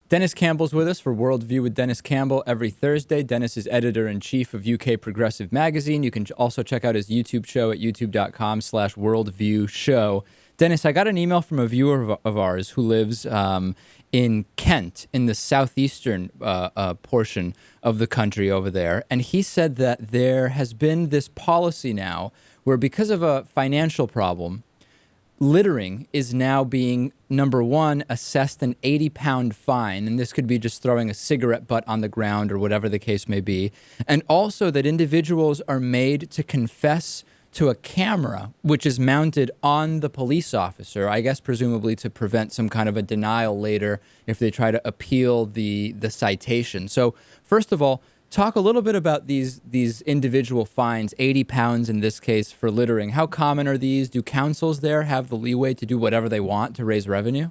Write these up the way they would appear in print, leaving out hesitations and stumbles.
Dennis Campbell's with us for Worldview with Dennis Campbell every Thursday. Dennis is editor-in-chief of UK Progressive Magazine. You can also check out his YouTube show at youtube.com/worldviewshow. Dennis, I got an email from a viewer of ours who lives in Kent, in the southeastern portion of the country over there. And he said that there has been this policy now where, because of a financial problem, littering is now being, number one, assessed an 80-pound fine, and this could be just throwing a cigarette butt on the ground or whatever the case may be, and also that individuals are made to confess to a camera which is mounted on the police officer, I guess presumably to prevent some kind of a denial later if they try to appeal the citation. So first of all, talk a little bit about these individual fines, 80 pounds in this case for littering. How common are these? Do councils there have the leeway to do whatever they want to raise revenue?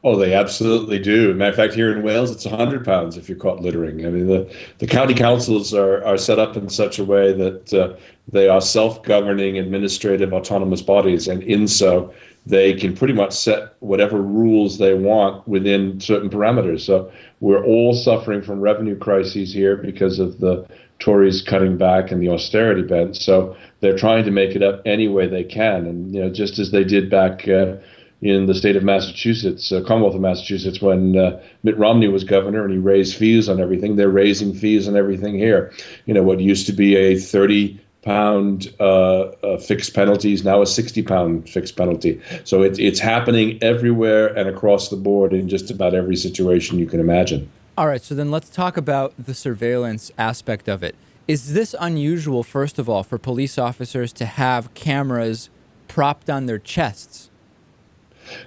Oh, they absolutely do. Matter of fact, here in Wales, it's 100 pounds if you're caught littering. I mean, the county councils are set up in such a way that they are self-governing, administrative, autonomous bodies, and in so they can pretty much set whatever rules they want within certain parameters. So we're all suffering from revenue crises here because of the Tories cutting back and the austerity bent. So they're trying to make it up any way they can. And, just as they did back in the state of Massachusetts, Commonwealth of Massachusetts, when Mitt Romney was governor and he raised fees on everything, they're raising fees on everything here. What used to be a 30-pound fixed penalty is now a 60-pound fixed penalty. So it's happening everywhere and across the board in just about every situation you can imagine. All right, so then let's talk about the surveillance aspect of it. Is this unusual, first of all, for police officers to have cameras propped on their chests?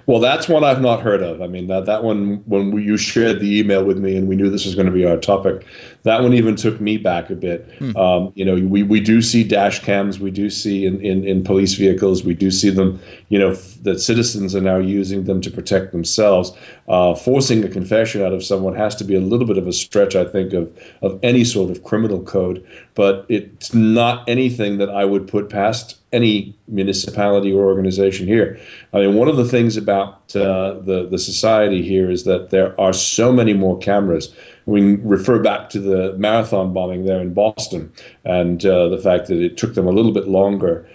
Well, that's one I've not heard of. I mean, that one, when you shared the email with me and we knew this was going to be our topic, that one even took me back a bit. We do see dash cams. We do see in police vehicles. We do see them, that citizens are now using them to protect themselves. Forcing a confession out of someone has to be a little bit of a stretch, I think, of any sort of criminal code. But it's not anything that I would put past any municipality or organization here. I mean, one of the things about the society here is that there are so many more cameras. We can refer back to the marathon bombing there in Boston and the fact that it took them a little bit longer.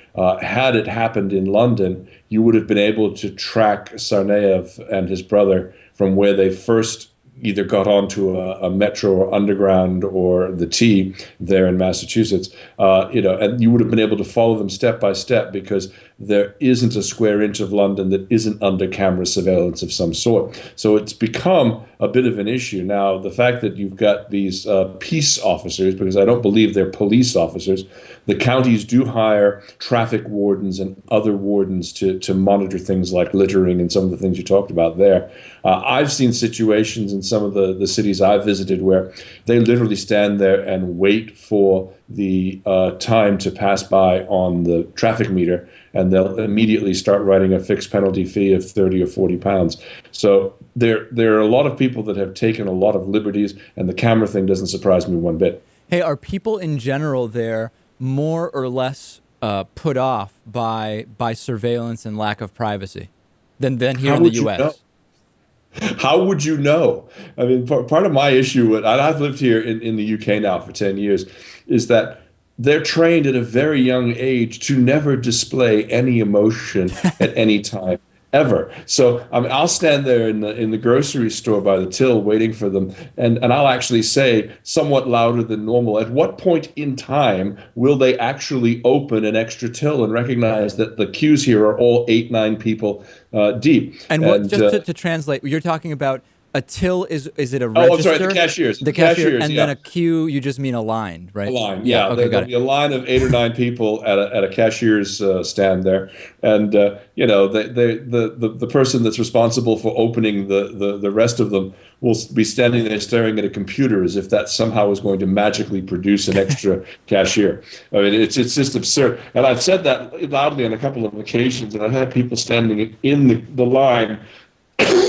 Had it happened in London, you would have been able to track Tsarnaev and his brother from where they first either got onto a metro or underground or the T there in Massachusetts, and you would have been able to follow them step by step because there isn't a square inch of London that isn't under camera surveillance of some sort. So it's become a bit of an issue. Now, the fact that you've got these peace officers, because I don't believe they're police officers, the counties do hire traffic wardens and other wardens to monitor things like littering and some of the things you talked about there. I've seen situations in some of the cities I've visited where they literally stand there and wait for the time to pass by on the traffic meter, and they'll immediately start writing a fixed penalty fee of 30 or 40 pounds. So there are a lot of people that have taken a lot of liberties, and the camera thing doesn't surprise me one bit. Hey, are people in general there more or less put off by surveillance and lack of privacy than here in the U.S.? How would you know? I mean, part of my issue, and I've lived here in the UK now for 10 years, is that they're trained at a very young age to never display any emotion at any time, ever. So I mean, I'll stand there in the grocery store by the till waiting for them, and I'll actually say somewhat louder than normal, at what point in time will they actually open an extra till and recognize that the queues here are all 8-9 people deep? And just to translate, you're talking about a till is it a register? Oh, I'm sorry, the cashiers. The cashier, and then a queue, you just mean a line, right? A line, yeah. Okay, There'll be a line of 8 or 9 people at a cashier's stand there, and the person that's responsible for opening the rest of them will be standing there staring at a computer as if that somehow is going to magically produce an extra cashier. I mean, it's just absurd. And I've said that loudly on a couple of occasions, and I've had people standing in the line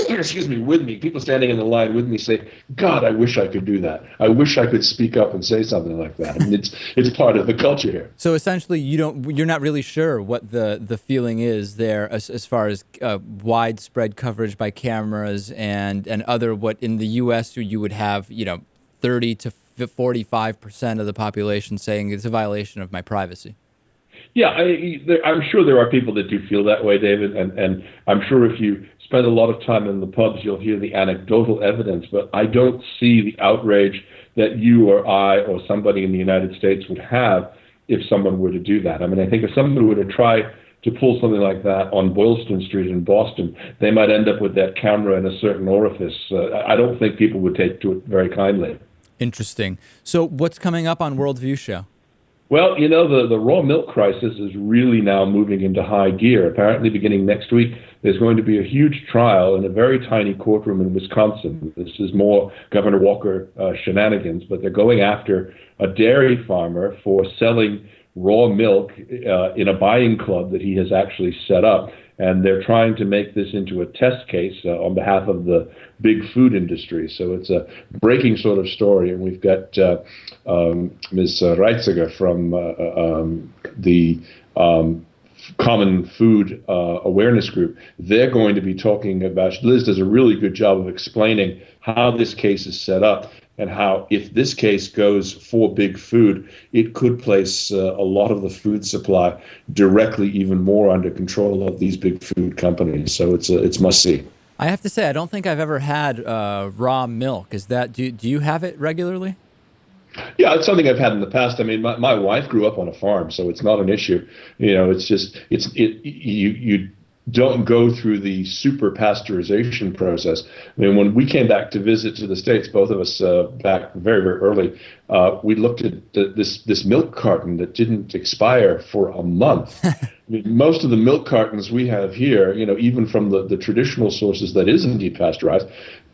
excuse me, with me, people standing in the line with me say, God, I wish I could do that. I wish I could speak up and say something like that. I mean, it's part of the culture here. So essentially, you're not really sure what the feeling is there as far as widespread coverage by cameras and other, what in the U.S. you would have, 30 to 45% of the population saying it's a violation of my privacy. Yeah, I'm sure there are people that do feel that way, David, and I'm sure if you spend a lot of time in the pubs, you'll hear the anecdotal evidence, but I don't see the outrage that you or I or somebody in the United States would have if someone were to do that. I mean, I think if someone were to try to pull something like that on Boylston Street in Boston, they might end up with that camera in a certain orifice. I don't think people would take to it very kindly. Interesting. So what's coming up on Worldview Show? Well, the raw milk crisis is really now moving into high gear. Apparently, beginning next week, there's going to be a huge trial in a very tiny courtroom in Wisconsin. This is more Governor Walker shenanigans, but they're going after a dairy farmer for selling raw milk in a buying club that he has actually set up. And they're trying to make this into a test case on behalf of the big food industry. So it's a breaking sort of story. And we've got Ms. Reitziger from the Common Food Awareness Group. They're going to be talking about, Liz does a really good job of explaining how this case is set up and how if this case goes for big food, it could place a lot of the food supply directly even more under control of these big food companies. So it's must see. I have to say, I don't think I've ever had raw milk. Is that do you have it regularly? Yeah, it's something I've had in the past. I mean, my wife grew up on a farm, so it's not an issue. It's just you don't go through the super pasteurization process. I mean, when we came back to visit to the States, both of us back very, very early, we looked at this milk carton that didn't expire for a month. I mean, most of the milk cartons we have here, even from the traditional sources that isn't depasteurized,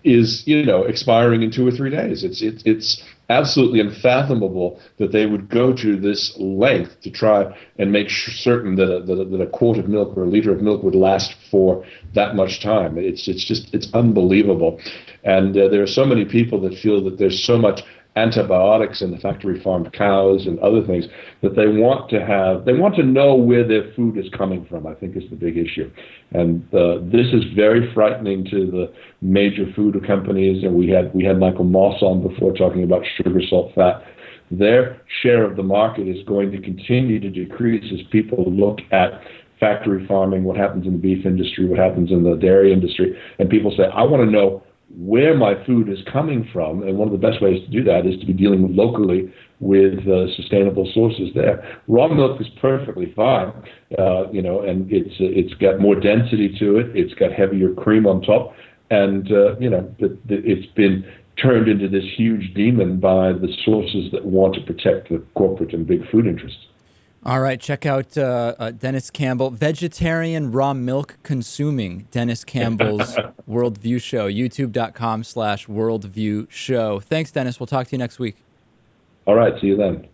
is expiring in 2 or 3 days. It's absolutely unfathomable that they would go to this length to try and make certain that a quart of milk or a liter of milk would last for that much time. It's unbelievable, and there are so many people that feel that there's so much antibiotics in the factory farmed cows and other things that they want to know where their food is coming from, I think is the big issue. And this is very frightening to the major food companies. And we had Michael Moss on before talking about sugar, salt, fat. Their share of the market is going to continue to decrease as people look at factory farming, what happens in the beef industry, what happens in the dairy industry, and people say, I want to know where my food is coming from, and one of the best ways to do that is to be dealing locally with sustainable sources there. Raw milk is perfectly fine, and it's got more density to it, it's got heavier cream on top, and it's been turned into this huge demon by the sources that want to protect the corporate and big food interests. All right, check out Denis Campbell, vegetarian raw milk consuming Denis Campbell's Worldview Show, youtube.com/worldview show. Thanks, Denis. We'll talk to you next week. All right, see you then.